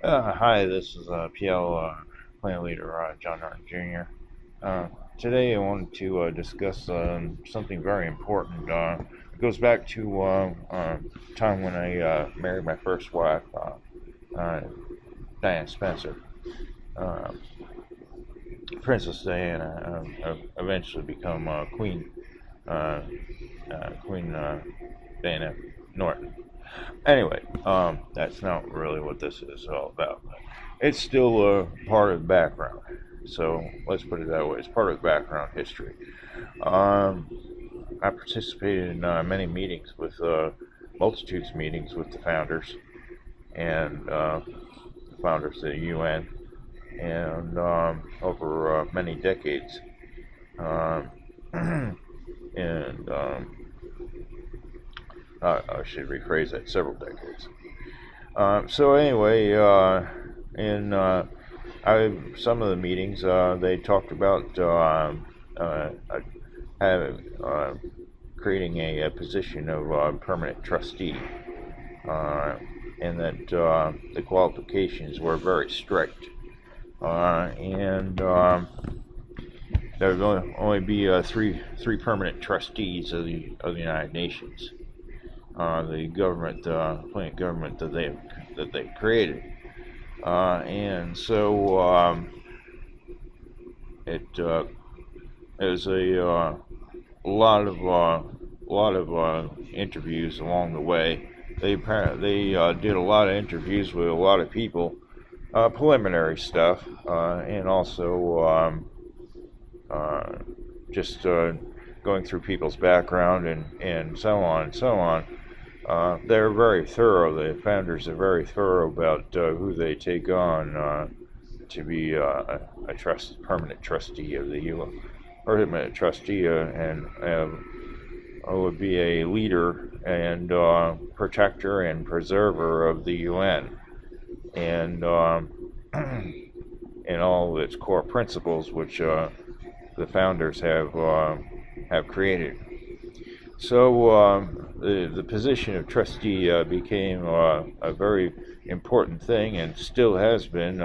Hi, this is PL Plant Leader John Norton Jr. Today I wanted to discuss something very important. It goes back to time when I married my first wife, Diana Spencer. Uh, Princess Diana eventually become uh, Queen Diana Norton. Anyway, that's not really what this is all about. It's still part of the background. So let's put it that way. It's part of the background history. Um, I participated in many meetings with multitudes of meetings with the founders and the founders of the UN, and over many decades. Um, and I should rephrase that, several decades. So anyway, in some of the meetings, they talked about having, creating a position of permanent trustee, and that the qualifications were very strict, and there would only be three permanent trustees of the United Nations, the government, planet government that they created. And so it is a lot of interviews along the way. They did a lot of interviews with a lot of people, preliminary stuff, and also just going through people's background and so on and so on. They're very thorough. The founders are very thorough about who they take on to be a permanent trustee of the UN, permanent trustee, and would be a leader and protector and preserver of the UN, and and all of its core principles, which the founders have created. So the position of trustee became a very important thing, and still has been,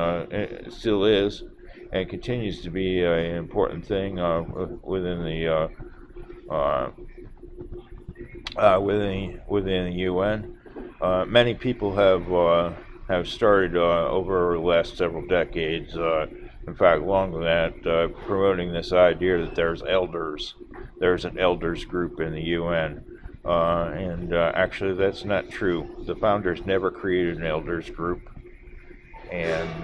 still is, and continues to be an important thing within the within the UN. Many people have started over the last several decades. In fact, longer than that, promoting this idea that there's an elders group in the UN, and actually that's not true. The founders never created an elders group, and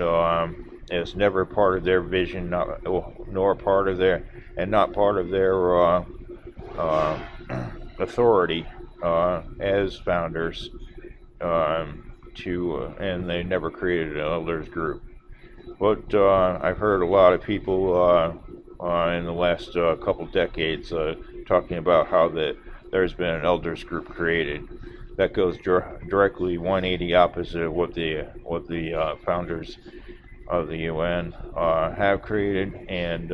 it's never part of their vision, nor part of their, and not part of their authority as founders, and they never created an elders group. But I've heard a lot of people in the last couple decades talking about how there's been an elders group created. That goes directly 180 opposite of what the founders of the UN have created, and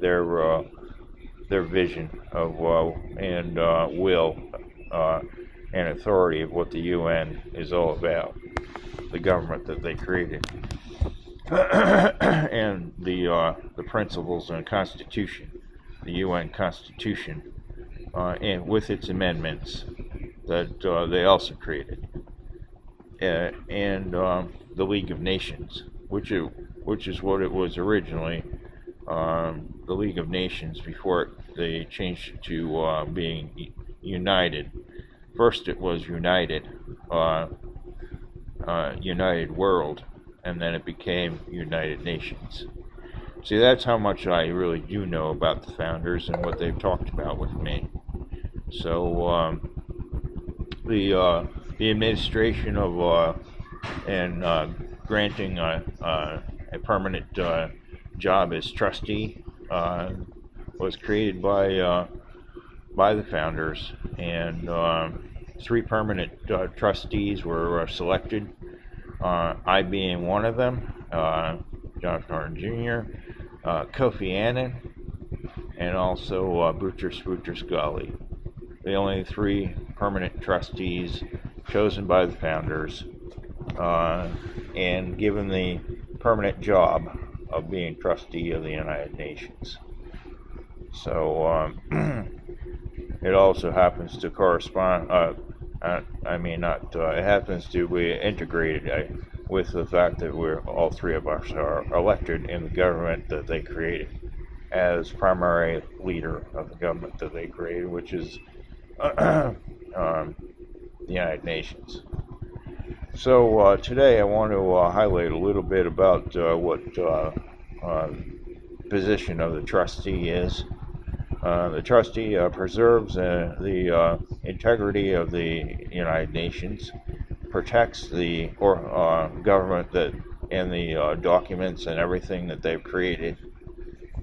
their vision of and will and authority of what the UN is all about, the government that they created. And the principles and Constitution, the UN Constitution, and with its amendments that they also created, and the League of Nations, which is what it was originally, the League of Nations, before they changed it to being United. First, it was United, United World, and then it became United Nations. See, that's how much I really do know about the founders and what they've talked about with me. So the administration of and granting a permanent job as trustee was created by the founders, and three permanent trustees were selected. I being one of them, John Norton Jr., Kofi Annan, and also Beautros Ghali. The only three permanent trustees chosen by the founders and given the permanent job of being trustee of the United Nations. So it also happens to correspond. It happens to be integrated with the fact that all three of us are elected in the government that they created as primary leader of the government that they created, which is the United Nations. So today I want to highlight a little bit about what position of the trustee is. The trustee preserves the integrity of the United Nations, protects the government and the documents and everything that they've created,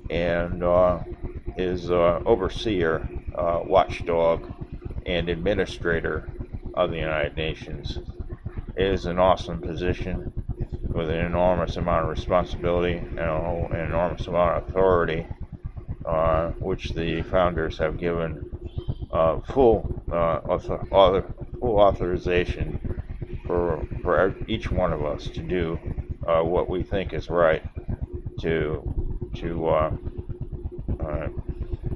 and is overseer, watchdog, and administrator of the United Nations. It is an awesome position with an enormous amount of responsibility and an enormous amount of authority, which the founders have given full authorization for each one of us to do what we think is right to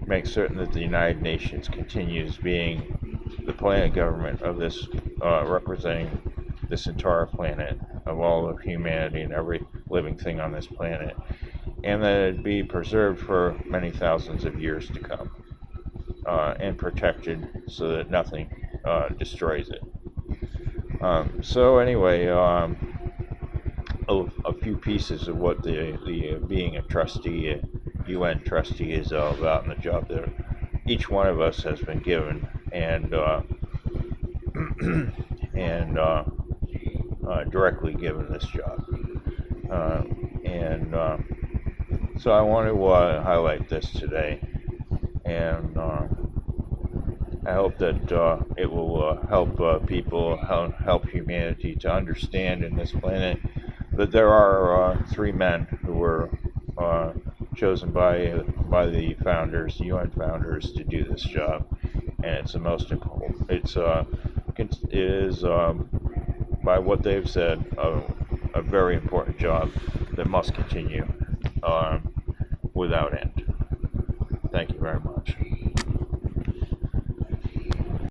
make certain that the United Nations continues being the planet government of this, representing this entire planet, of all of humanity and every living thing on this planet, and that it be preserved for many thousands of years to come, and protected so that nothing destroys it. So anyway, a few pieces of what the being a trustee, UN trustee, is all about, and the job that each one of us has been given, and directly given this job. So I want to highlight this today, and I hope that it will help people, help humanity to understand in this planet that there are three men who were chosen by the founders, the UN founders, to do this job, and it's the most important. It is by what they've said, a very important job that must continue without end. Thank you very much.